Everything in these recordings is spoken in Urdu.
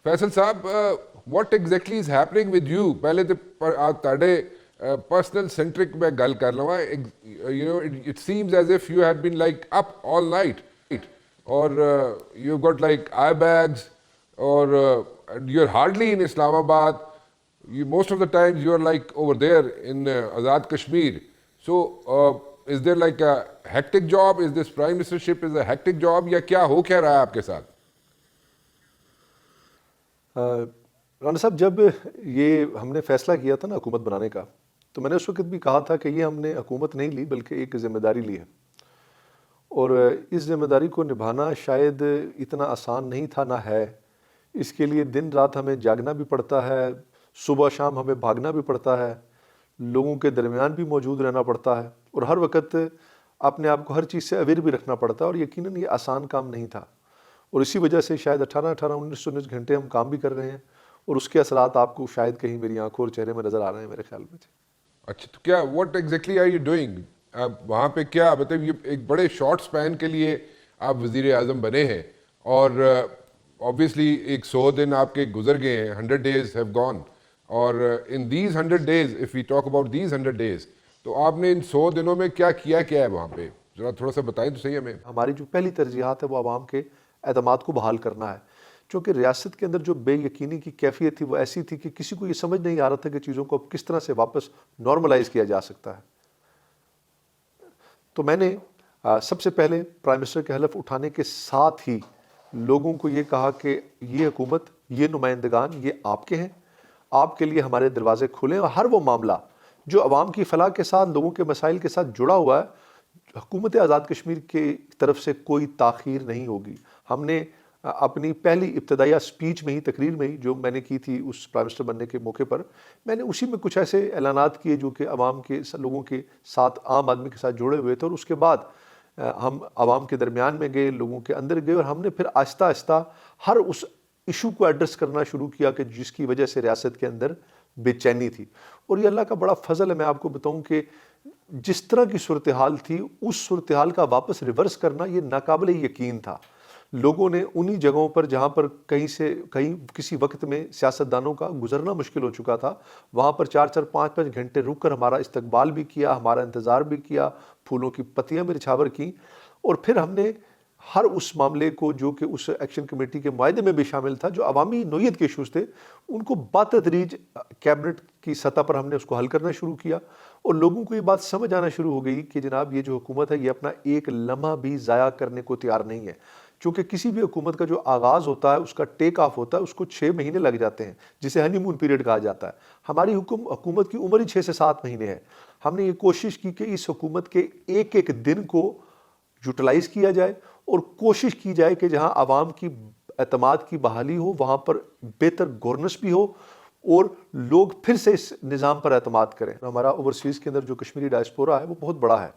فیصل صاحب, what exactly is happening with you? پہلے تو تاڑے personal centric میں گل کر لواں. You know, it seems as if you had been like up all night, or you've got like eye bags, or you're hardly in Islamabad. Most of the times you're like over there in Azad Kashmir. So is there like a hectic job? Is this prime ministership is a hectic job, یا کیا ہو کیا رہا ہے آپ کے ساتھ؟ رانا صاحب, جب یہ ہم نے فیصلہ کیا تھا نا حکومت بنانے کا, تو میں نے اس وقت بھی کہا تھا کہ یہ ہم نے حکومت نہیں لی بلکہ ایک ذمہ داری لی ہے, اور اس ذمہ داری کو نبھانا شاید اتنا آسان نہیں تھا, نہ ہے. اس کے لیے دن رات ہمیں جاگنا بھی پڑتا ہے, صبح شام ہمیں بھاگنا بھی پڑتا ہے, لوگوں کے درمیان بھی موجود رہنا پڑتا ہے, اور ہر وقت اپنے آپ کو ہر چیز سے اویئر بھی رکھنا پڑتا ہے, اور یقیناً یہ آسان کام نہیں تھا. اور اسی وجہ سے شاید 19 گھنٹے ہم کام بھی کر رہے ہیں, اور اس کے اثرات آپ کو شاید کہیں میری آنکھوں اور چہرے میں نظر آ رہے ہیں میرے خیال میں. اچھا, تو کیا what exactly are you doing وہاں پہ؟ کیا مطلب یہ ایک بڑے شارٹ سپین کے لیے آپ وزیر اعظم بنے ہیں, اور obviously ایک 100 دن آپ کے گزر گئے ہیں, 100 days have gone, اور in these 100 days, if we talk about these 100 days, تو آپ نے ان 100 دنوں میں کیا کیا ہے وہاں پہ؟ ذرا تھوڑا سا بتائیں تو صحیح ہمیں. ہماری جو پہلی ترجیحات ہے وہ عوام کے اعتماد کو بحال کرنا ہے, چونکہ ریاست کے اندر جو بے یقینی کی کیفیت تھی وہ ایسی تھی کہ کسی کو یہ سمجھ نہیں آ رہا تھا کہ چیزوں کو کس طرح سے واپس نارملائز کیا جا سکتا ہے. تو میں نے سب سے پہلے پرائم منسٹر کے حلف اٹھانے کے ساتھ ہی لوگوں کو یہ کہا کہ یہ حکومت, یہ نمائندگان, یہ آپ کے ہیں, آپ کے لیے ہمارے دروازے کھلے, اور ہر وہ معاملہ جو عوام کی فلاح کے ساتھ, لوگوں کے مسائل کے ساتھ جڑا ہوا ہے, حکومت آزاد کشمیر کی طرف سے کوئی تاخیر نہیں ہوگی. ہم نے اپنی پہلی ابتدائیہ سپیچ میں ہی, تقریر میں ہی جو میں نے کی تھی اس پرائم منسٹر بننے کے موقع پر, میں نے اسی میں کچھ ایسے اعلانات کیے جو کہ عوام کے لوگوں کے ساتھ, عام آدمی کے ساتھ جڑے ہوئے تھے, اور اس کے بعد ہم عوام کے درمیان میں گئے, لوگوں کے اندر گئے, اور ہم نے پھر آہستہ آہستہ ہر اس ایشو کو ایڈریس کرنا شروع کیا کہ جس کی وجہ سے ریاست کے اندر بے چینی تھی. اور یہ اللہ کا بڑا فضل ہے, میں آپ کو بتاؤں کہ جس طرح کی صورتحال تھی اس صورتحال کا واپس ریورس کرنا یہ ناقابل یقین تھا. لوگوں نے انہی جگہوں پر جہاں پر کہیں سے کہیں کسی وقت میں سیاستدانوں کا گزرنا مشکل ہو چکا تھا, وہاں پر 4-4 5-5 گھنٹے رک کر ہمارا استقبال بھی کیا, ہمارا انتظار بھی کیا, پھولوں کی پتیاں بھی نچھاور کیں, اور پھر ہم نے ہر اس معاملے کو جو کہ اس ایکشن کمیٹی کے معاہدے میں بھی شامل تھا, جو عوامی نوعیت کے ایشوز تھے, ان کو بتدریج کیبنٹ کی سطح پر ہم نے اس کو حل کرنا شروع کیا, اور لوگوں کو یہ بات سمجھ آنا شروع ہو گئی کہ جناب یہ جو حکومت ہے یہ اپنا ایک لمحہ بھی ضائع کرنے کو تیار نہیں ہے. چونکہ کسی بھی حکومت کا جو آغاز ہوتا ہے, اس کا ٹیک آف ہوتا ہے, اس کو 6 مہینے لگ جاتے ہیں, جسے ہنی مون پیریڈ کہا جاتا ہے. ہماری حکومت کی عمر ہی 6 سے 7 مہینے ہے. ہم نے یہ کوشش کی کہ اس حکومت کے ایک ایک دن کو یوٹیلائز کیا جائے, اور کوشش کی جائے کہ جہاں عوام کی اعتماد کی بحالی ہو وہاں پر بہتر گورننس بھی ہو, اور لوگ پھر سے اس نظام پر اعتماد کریں. ہمارا اوورسیز کے اندر جو کشمیری ڈائسپورا ہے وہ بہت بڑا ہے,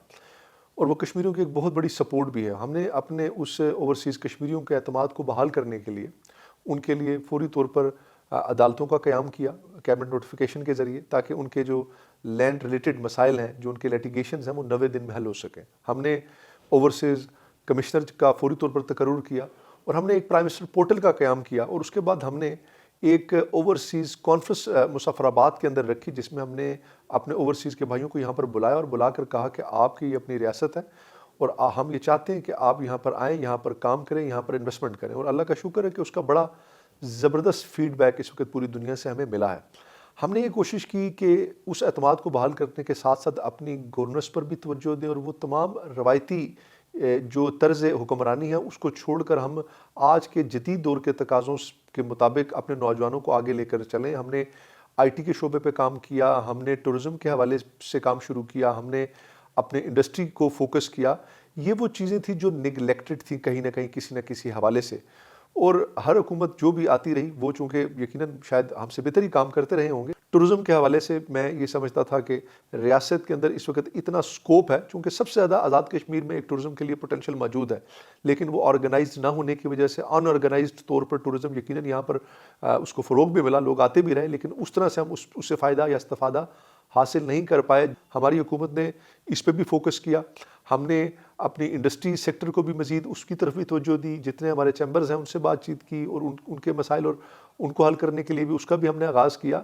اور وہ کشمیریوں کی ایک بہت بڑی سپورٹ بھی ہے. ہم نے اپنے اس اوورسیز کشمیریوں کے اعتماد کو بحال کرنے کے لیے ان کے لیے فوری طور پر عدالتوں کا قیام کیا کیبنٹ نوٹیفیکیشن کے ذریعے, تاکہ ان کے جو لینڈ ریلیٹڈ مسائل ہیں, جو ان کے لیٹیگیشنز ہیں, وہ 90 دن میں حل ہو سکیں. ہم نے اوورسیز کمشنر کا فوری طور پر تقرر کیا, اور ہم نے ایک پرائم منسٹر پورٹل کا قیام کیا, اور اس کے بعد ہم نے ایک اوورسیز کانفرنس مظفر آباد کے اندر رکھی, جس میں ہم نے اپنے اوورسیز کے بھائیوں کو یہاں پر بلایا, اور بلا کر کہا کہ آپ کی یہ اپنی ریاست ہے, اور ہم یہ چاہتے ہیں کہ آپ یہاں پر آئیں, یہاں پر کام کریں, یہاں پر انویسٹمنٹ کریں. اور اللہ کا شکر ہے کہ اس کا بڑا زبردست فیڈ بیک اس وقت پوری دنیا سے ہمیں ملا ہے. ہم نے یہ کوشش کی کہ اس اعتماد کو بحال کرنے کے ساتھ ساتھ اپنی گورننس پر بھی توجہ دیں, اور وہ تمام روایتی جو طرز حکمرانی ہے اس کو چھوڑ کر ہم آج کے جدید دور کے تقاضوں کے مطابق اپنے نوجوانوں کو آگے لے کر چلیں. ہم نے آئی ٹی کے شعبے پہ کام کیا, ہم نے ٹورزم کے حوالے سے کام شروع کیا, ہم نے اپنے انڈسٹری کو فوکس کیا. یہ وہ چیزیں تھیں جو نگلیکٹڈ تھیں کہیں نہ کہیں کسی نہ کسی حوالے سے, اور ہر حکومت جو بھی آتی رہی وہ چونکہ یقیناً شاید ہم سے بہتر ہی کام کرتے رہے ہوں گے. ٹورزم کے حوالے سے میں یہ سمجھتا تھا کہ ریاست کے اندر اس وقت اتنا سکوپ ہے, چونکہ سب سے زیادہ آزاد کشمیر میں ایک ٹورزم کے لیے پوٹینشیل موجود ہے, لیکن وہ آرگنائزڈ نہ ہونے کی وجہ سے ان آرگنائزڈ طور پر ٹورزم یقیناً یہاں پر اس کو فروغ بھی ملا, لوگ آتے بھی رہے, لیکن اس طرح سے ہم اس سے فائدہ یا استفادہ حاصل نہیں کر پائے. ہماری حکومت نے اس پہ بھی فوکس کیا. ہم نے اپنی انڈسٹری سیکٹر کو بھی مزید اس کی طرف بھی توجہ دی, جتنے ہمارے چیمبرز ہیں ان سے بات چیت کی, اور ان کے مسائل ان کو حل کرنے کے لیے بھی اس کا بھی ہم نے آغاز کیا.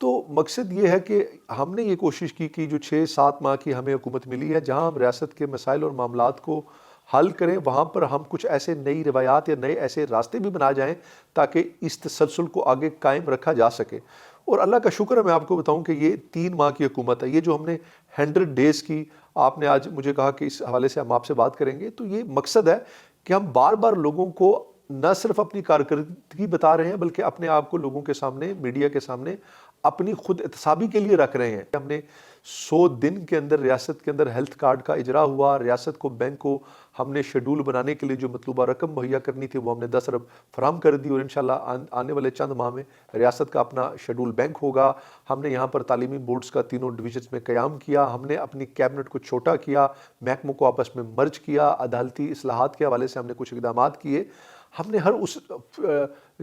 تو مقصد یہ ہے کہ ہم نے یہ کوشش کی کہ جو 6-7 ماہ کی ہمیں حکومت ملی ہے، جہاں ہم ریاست کے مسائل اور معاملات کو حل کریں، وہاں پر ہم کچھ ایسے نئی روایات یا نئے ایسے راستے بھی بنا جائیں تاکہ اس تسلسل کو آگے قائم رکھا جا سکے. اور اللہ کا شکر ہے، میں آپ کو بتاؤں کہ یہ 3 ماہ کی حکومت ہے. یہ جو ہم نے 100 ڈیز کی، آپ نے آج مجھے کہا کہ اس حوالے سے ہم آپ سے بات کریں گے، تو یہ مقصد ہے کہ ہم بار بار لوگوں کو نہ صرف اپنی کارکردگی بتا رہے ہیں بلکہ اپنے آپ کو لوگوں کے سامنے، میڈیا کے سامنے اپنی خود احتسابی کے لیے رکھ رہے ہیں. ہم نے 100 دن کے اندر ریاست کے اندر ہیلتھ کارڈ کا اجرا ہوا. ریاست کو، بینک کو ہم نے شیڈول بنانے کے لیے جو مطلوبہ رقم مہیا کرنی تھی وہ ہم نے 10 ارب فراہم کر دی، اور انشاءاللہ آنے والے چند ماہ میں ریاست کا اپنا شیڈول بینک ہوگا. ہم نے یہاں پر تعلیمی بورڈز کا تینوں ڈویژنز میں قیام کیا. ہم نے اپنی کیبنٹ کو چھوٹا کیا، محکموں کو آپس میں مرج کیا. عدالتی اصلاحات کے حوالے سے ہم نے کچھ اقدامات کیے. ہم نے ہر اس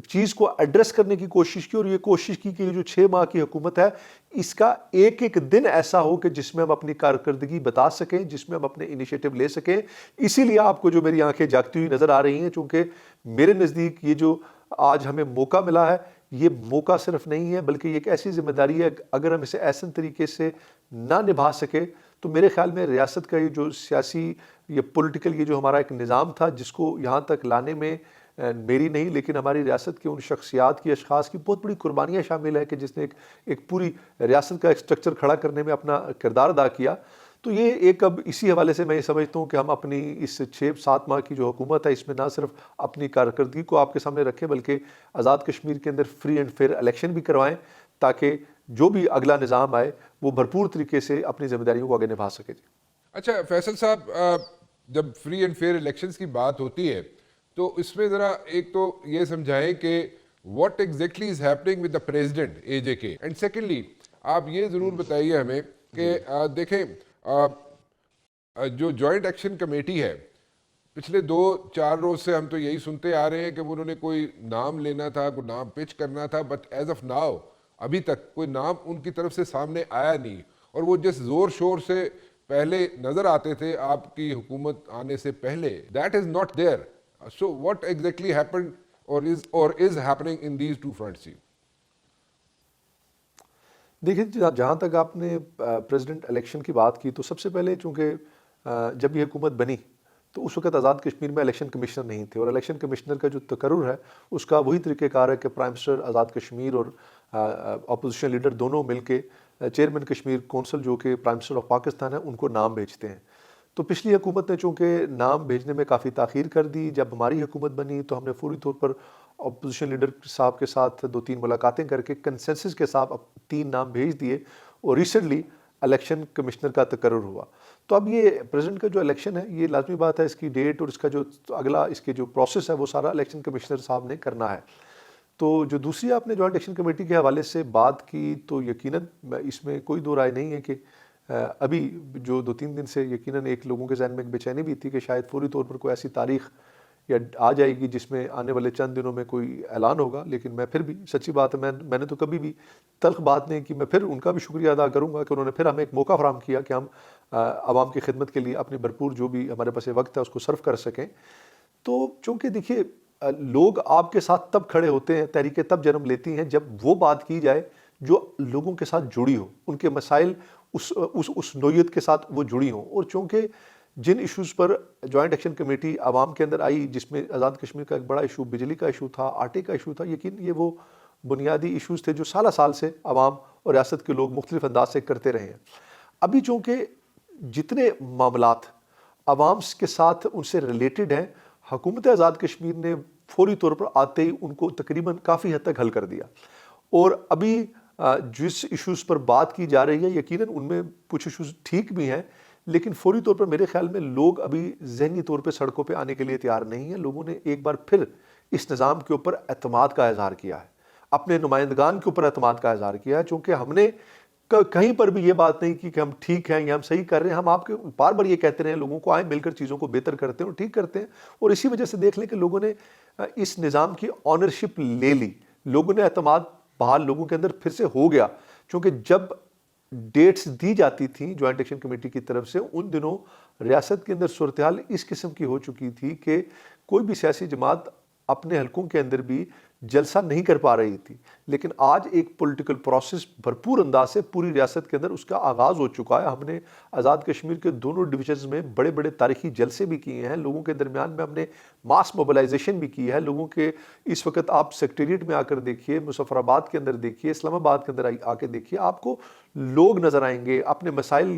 چیز کو ایڈریس کرنے کی کوشش کی، اور یہ کوشش کی کہ جو 6 ماہ کی حکومت ہے اس کا ایک ایک دن ایسا ہو کہ جس میں ہم اپنی کارکردگی بتا سکیں، جس میں ہم اپنے انیشیٹو لے سکیں. اسی لیے آپ کو جو میری آنکھیں جاگتی ہوئی نظر آ رہی ہیں، چونکہ میرے نزدیک یہ جو آج ہمیں موقع ملا ہے، یہ موقع صرف نہیں ہے بلکہ یہ ایک ایسی ذمہ داری ہے، اگر ہم اسے ایسن طریقے سے نہ نبھا سکے تو میرے خیال میں ریاست کا یہ جو سیاسی، یہ پولیٹیکل، یہ جو ہمارا ایک نظام تھا جس کو یہاں تک لانے میں میری نہیں لیکن ہماری ریاست کے ان شخصیات کی، اشخاص کی بہت بڑی قربانیاں شامل ہے کہ جس نے ایک پوری ریاست کا ایک سٹرکچر کھڑا کرنے میں اپنا کردار ادا کیا. تو یہ ایک، اب اسی حوالے سے میں یہ سمجھتا ہوں کہ ہم اپنی اس 6-7 ماہ کی جو حکومت ہے اس میں نہ صرف اپنی کارکردگی کو آپ کے سامنے رکھیں بلکہ آزاد کشمیر کے اندر فری اینڈ فیئر الیکشن بھی کروائیں تاکہ جو بھی اگلا نظام آئے وہ بھرپور طریقے سے اپنی ذمہ داریوں کو آگے نبھا سکے. جی اچھا فیصل صاحب، جب فری اینڈ فیئر الیکشنز کی بات ہوتی ہے تو اس میں ذرا ایک تو یہ سمجھائیں کہ what exactly is happening with the president AJK، and secondly آپ یہ ضرور بتائیے ہمیں کہ دیکھیں جو جوائنٹ ایکشن کمیٹی ہے، پچھلے 2-4 روز سے ہم تو یہی سنتے آ رہے ہیں کہ انہوں نے کوئی نام لینا تھا، کوئی نام پچ کرنا تھا، بٹ ایز آف ناؤ ابھی تک کوئی نام ان کی طرف سے سامنے آیا نہیں، اور وہ جس زور شور سے پہلے نظر آتے تھے آپ کی حکومت آنے سے پہلے، that is not there. So what exactly happened or is happening in these two fronts? دیکھیں، جہاں تک آپ نے پریزیڈنٹ الیکشن کی بات کی تو سب سے پہلے چونکہ جب یہ حکومت بنی تو اس وقت آزاد کشمیر میں الیکشن کمشنر نہیں تھے، اور الیکشن کمشنر کا جو تقرر ہے اس کا وہی طریقہ کار ہے کہ پرائم منسٹر آزاد کشمیر اور اپوزیشن لیڈر دونوں مل کے چیئرمین کشمیر کونسل جو کہ پرائم منسٹر آف پاکستان ہے ان کو نام بھیجتے ہیں. تو پچھلی حکومت نے چونکہ نام بھیجنے میں کافی تاخیر کر دی. جب ہماری حکومت بنی تو ہم نے فوری طور پر اپوزیشن لیڈر صاحب کے ساتھ 2-3 ملاقاتیں کر کے کنسنسس کے ساتھ 3 نام بھیج دیے، اور ریسنٹلی الیکشن کمشنر کا تقرر ہوا. تو اب یہ پریزیڈنٹ کا جو الیکشن ہے یہ لازمی بات ہے، اس کی ڈیٹ اور اس کا جو اگلا اس کے جو پروسیس ہے وہ سارا الیکشن کمشنر صاحب نے کرنا ہے. تو جو دوسری آپ نے جوائنٹ ایکشن کمیٹی کے حوالے سے بات کی تو یقیناً اس میں کوئی دو رائے نہیں ہے کہ ابھی جو 2-3 دن سے یقیناً ایک لوگوں کے ذہن میں ایک بے چینی بھی تھی کہ شاید فوری طور پر کوئی ایسی تاریخ یا آ جائے گی جس میں آنے والے چند دنوں میں کوئی اعلان ہوگا. لیکن میں پھر بھی، سچی بات ہے، میں نے تو کبھی بھی تلخ بات نہیں کی. میں پھر ان کا بھی شکریہ ادا کروں گا کہ انہوں نے پھر ہمیں ایک موقع فراہم کیا کہ ہم عوام کی خدمت کے لیے اپنی بھرپور جو بھی ہمارے پاس وقت ہے اس کو صرف کر سکیں. تو چونکہ دیکھیے، لوگ آپ کے ساتھ تب کھڑے ہوتے ہیں، تحریکیں تب جنم لیتی ہیں جب وہ بات کی جائے جو لوگوں کے ساتھ جڑی ہو، ان کے مسائل اس نوعیت کے ساتھ وہ جڑی ہوں. اور چونکہ جن ایشوز پر جوائنٹ ایکشن کمیٹی عوام کے اندر آئی، جس میں آزاد کشمیر کا ایک بڑا ایشو بجلی کا ایشو تھا، آٹے کا ایشو تھا، یقین یہ وہ بنیادی ایشوز تھے جو سال سے عوام اور ریاست کے لوگ مختلف انداز سے کرتے رہے ہیں. ابھی چونکہ جتنے معاملات عوام کے ساتھ ان سے ریلیٹڈ ہیں، حکومت آزاد کشمیر نے فوری طور پر آتے ہی ان کو تقریباً کافی حد تک حل کر دیا. اور ابھی جس ایشوز پر بات کی جا رہی ہے یقیناً ان میں کچھ ایشوز ٹھیک بھی ہیں، لیکن فوری طور پر میرے خیال میں لوگ ابھی ذہنی طور پہ سڑکوں پہ آنے کے لیے تیار نہیں ہیں. لوگوں نے ایک بار پھر اس نظام کے اوپر اعتماد کا اظہار کیا ہے، اپنے نمائندگان کے اوپر اعتماد کا اظہار کیا ہے. چونکہ ہم نے کہیں پر بھی یہ بات نہیں کی کہ ہم ٹھیک ہیں یا ہم صحیح کر رہے ہیں. ہم آپ کے بار بار یہ کہتے رہے ہیں لوگوں کو، آئیں مل کر چیزوں کو بہتر کرتے ہیں اور ٹھیک کرتے ہیں. اور اسی وجہ سے دیکھ لیں کہ لوگوں نے اس نظام کی آنرشپ لے لی، لوگوں نے اعتماد بحال لوگوں کے اندر پھر سے ہو گیا. چونکہ جب ڈیٹس دی جاتی تھیں جوائنٹ ایکشن کمیٹی کی طرف سے، ان دنوں ریاست کے اندر صورتحال اس قسم کی ہو چکی تھی کہ کوئی بھی سیاسی جماعت اپنے حلقوں کے اندر بھی جلسہ نہیں کر پا رہی تھی، لیکن آج ایک پولیٹیکل پروسیس بھرپور انداز سے پوری ریاست کے اندر اس کا آغاز ہو چکا ہے۔ ہم نے آزاد کشمیر کے دونوں ڈویژنز میں بڑے بڑے تاریخی جلسے بھی کیے ہیں، لوگوں کے درمیان میں ہم نے ماس موبلائزیشن بھی کی ہے۔ لوگوں کے اس وقت آپ سیکریٹریٹ میں آ کر دیکھیے، مظفر آباد کے اندر دیکھیے، اسلام آباد کے اندر آ کے دیکھیے، آپ کو لوگ نظر آئیں گے، اپنے مسائل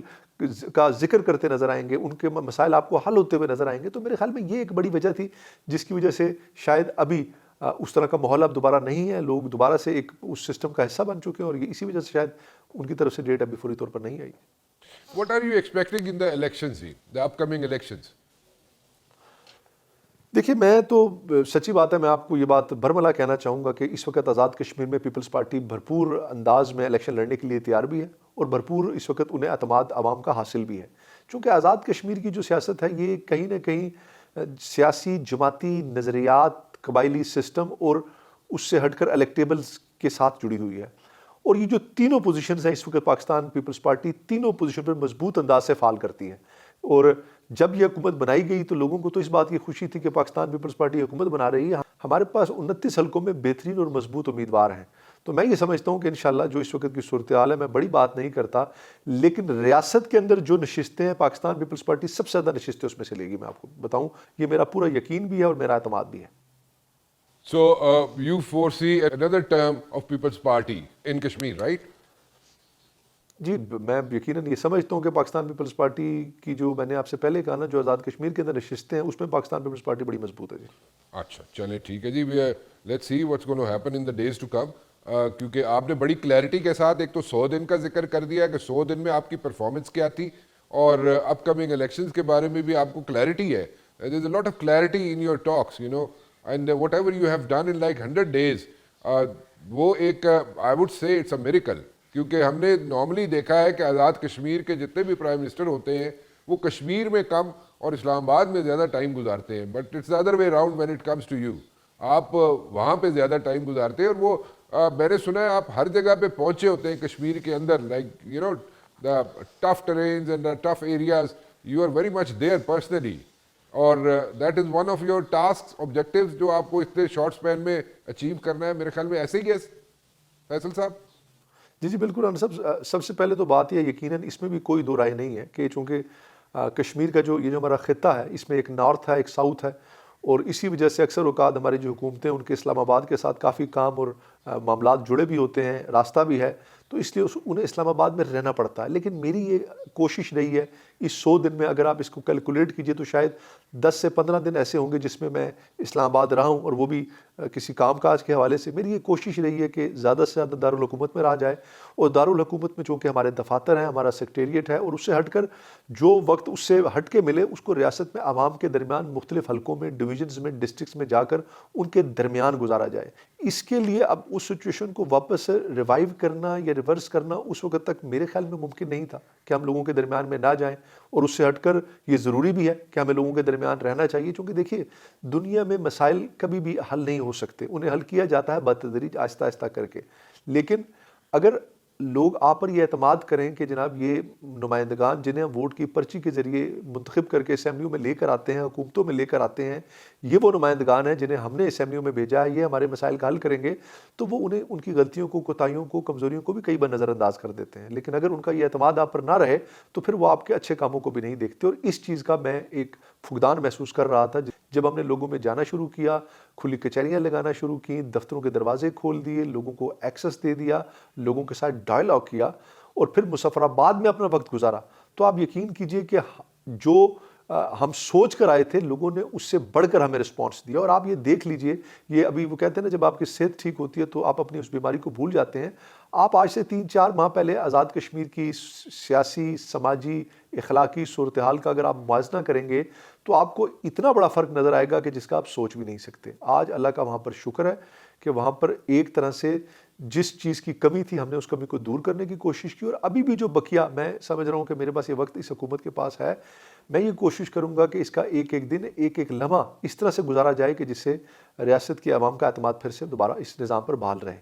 کا ذکر کرتے نظر آئیں گے، ان کے مسائل آپ کو حل ہوتے ہوئے نظر آئیں گے۔ تو میرے خیال میں یہ ایک بڑی وجہ تھی جس کی وجہ سے شاید ابھی اس طرح کا ماحول اب دوبارہ نہیں ہے، لوگ دوبارہ سے ایک اس سسٹم کا حصہ بن چکے ہیں، اور اسی وجہ سے شاید ان کی طرف سے ڈیٹ ابھی فوری طور پر نہیں آئی۔ What are you expecting in the elections, the upcoming elections? دیکھیے میں تو سچی بات ہے، میں آپ کو یہ بات برملا کہنا چاہوں گا کہ اس وقت آزاد کشمیر میں پیپلز پارٹی بھرپور انداز میں الیکشن لڑنے کے لیے تیار بھی ہے، اور بھرپور اس وقت انہیں اعتماد عوام کا حاصل بھی ہے، چونکہ آزاد کشمیر کی جو سیاست ہے یہ کہیں نہ کہیں سیاسی جماعتی نظریات، قبائلی سسٹم اور اس سے ہٹ کر الیکٹیبلز کے ساتھ جڑی ہوئی ہے، اور یہ جو تینوں پوزیشنز ہیں اس وقت پاکستان پیپلز پارٹی تینوں پوزیشن پر مضبوط انداز سے فعال کرتی ہے۔ اور جب یہ حکومت بنائی گئی تو لوگوں کو تو اس بات کی خوشی تھی کہ پاکستان پیپلز پارٹی حکومت بنا رہی ہے، ہمارے پاس 29 حلقوں میں بہترین اور مضبوط امیدوار ہیں۔ تو میں یہ سمجھتا ہوں کہ انشاءاللہ جو اس وقت کی صورتحال ہے، میں بڑی بات نہیں کرتا، لیکن ریاست کے اندر جو نشستیں ہیں پاکستان پیپلز پارٹی سب سے زیادہ نشستیں اس میں سے لے گی، میں آپ کو بتاؤں، یہ میرا پورا یقین بھی ہے اور میرا اعتماد بھی ہے۔ So you foresee another term of People's Party in Kashmir, right? جی میں یقیناً یہ سمجھتا ہوں کہ پاکستان پیپلز پارٹی کی جو میں نے آپ سے پہلے کہا نا، جو آزاد کشمیر کے اندر نشستیں ہیں اس میں پاکستان پیپلز پارٹی بڑی مضبوط ہے۔ جی اچھا چلیں ٹھیک ہے جی، let's see what's gonna happen in the days to come, کیونکہ آپ نے بڑی کلیئرٹی کے ساتھ ایک تو 100 دن کا ذکر کر دیا کہ 100 دن میں آپ کی پرفارمنس کیا تھی، اور اپ کمنگ الیکشنز کے بارے میں بھی آپ کو کلیئرٹی ہے۔ There is a lot of clarity in your talks, you know, and whatever you have done in like 100 days، وہ ایک I would say it's a miracle, کیونکہ ہم نے نارملی دیکھا ہے کہ آزاد کشمیر کے جتنے بھی پرائم منسٹر ہوتے ہیں وہ کشمیر میں کم اور اسلام آباد میں زیادہ ٹائم گزارتے ہیں، but it's other way around when it comes to you, آپ وہاں پہ زیادہ ٹائم گزارتے ہیں، اور وہ میں نے سنا ہے آپ ہر جگہ پہ پہنچے ہوتے ہیں کشمیر کے اندر، like you know the tough terrains and the tough areas, you are very much there personally, اور that is one of your task objectives جو آپ کو اتنے شارٹ اسپین میں اچیو کرنا ہے، میرے خیال میں ایسے ہی ہے فیصل صاحب؟ جی بالکل، ہم سب سے پہلے تو بات یہ یقیناً اس میں بھی کوئی دو رائے نہیں ہے کہ چونکہ کشمیر کا یہ جو ہمارا خطہ ہے اس میں ایک نارتھ ہے، ایک ساؤتھ ہے، اور اسی وجہ سے اکثر اوقات ہماری جو حکومتیں ان کے اسلام آباد کے ساتھ کافی کام اور معاملات جڑے بھی ہوتے ہیں، راستہ بھی ہے، تو اس لیے انہیں اسلام آباد میں رہنا پڑتا ہے۔ لیکن میری یہ کوشش رہی ہے اس 100 دن میں، اگر آپ اس کو کیلکولیٹ کیجئے تو شاید 10 سے 15 دن ایسے ہوں گے جس میں میں اسلام آباد رہا ہوں، اور وہ بھی کسی کام کاج کے حوالے سے۔ میری یہ کوشش رہی ہے کہ زیادہ سے زیادہ دارالحکومت میں رہا جائے، اور دارالحکومت میں چونکہ ہمارے دفاتر ہیں، ہمارا سیکریٹریٹ ہے، اور اس سے ہٹ کر جو وقت اس سے ہٹ کے ملے اس کو ریاست میں عوام کے درمیان مختلف حلقوں میں، ڈویژنز میں، ڈسٹرکٹس میں جا کر ان کے درمیان گزارا جائے۔ اس کے لیے اب اس سچویشن کو واپس سے ریوائیو کرنا یا ریورس کرنا اس وقت تک میرے خیال میں ممکن نہیں تھا کہ ہم لوگوں کے درمیان میں نہ جائیں، اور اس سے ہٹ کر یہ ضروری بھی ہے کہ ہمیں لوگوں کے درمیان رہنا چاہیے، کیونکہ دیکھیے دنیا میں مسائل کبھی بھی حل نہیں ہو سکتے، انہیں حل کیا جاتا ہے بتدریج، آہستہ آہستہ کر کے، لیکن اگر لوگ آپ پر یہ اعتماد کریں کہ جناب یہ نمائندگان جنہیں ہم ووٹ کی پرچی کے ذریعے منتخب کر کے اسمبلیوں میں لے کر آتے ہیں، حکومتوں میں لے کر آتے ہیں، یہ وہ نمائندگان ہیں جنہیں ہم نے اسمبلیوں میں بھیجا ہے، یہ ہمارے مسائل کا حل کریں گے، تو وہ انہیں ان کی غلطیوں کو، کوتاہیوں کو، کمزوریوں کو بھی کئی بار نظر انداز کر دیتے ہیں۔ لیکن اگر ان کا یہ اعتماد آپ پر نہ رہے تو پھر وہ آپ کے اچھے کاموں کو بھی نہیں دیکھتے، اور اس چیز کا میں ایک فقدان محسوس کر رہا تھا جب ہم نے لوگوں میں جانا شروع کیا، کھلی کچہریاں لگانا شروع کی، دفتروں کے دروازے کھول دیے، لوگوں کو ایکسس دے دیا، لوگوں کے ساتھ ڈائلاگ کیا، اور پھر مظفر آباد میں اپنا وقت گزارا، تو آپ یقین کیجئے کہ جو ہم سوچ کر آئے تھے لوگوں نے اس سے بڑھ کر ہمیں رسپانس دیا۔ اور آپ یہ دیکھ لیجئے، یہ ابھی وہ کہتے ہیں نا جب آپ کی صحت ٹھیک ہوتی ہے تو آپ اپنی اس بیماری کو بھول جاتے ہیں۔ آپ آج سے 3-4 ماہ پہلے آزاد کشمیر کی سیاسی، سماجی، اخلاقی صورتحال کا اگر آپ موازنہ کریں گے تو آپ کو اتنا بڑا فرق نظر آئے گا کہ جس کا آپ سوچ بھی نہیں سکتے۔ آج اللہ کا وہاں پر شکر ہے کہ وہاں پر ایک طرح سے جس چیز کی کمی تھی ہم نے اس کمی کو دور کرنے کی کوشش کی، اور ابھی بھی جو بقیہ، میں سمجھ رہا ہوں کہ میرے پاس یہ وقت اس حکومت کے پاس ہے، میں یہ کوشش کروں گا کہ اس کا ایک ایک دن، ایک ایک لمحہ اس طرح سے گزارا جائے کہ جس سے ریاست کے عوام کا اعتماد پھر سے دوبارہ اس نظام پر بحال رہے۔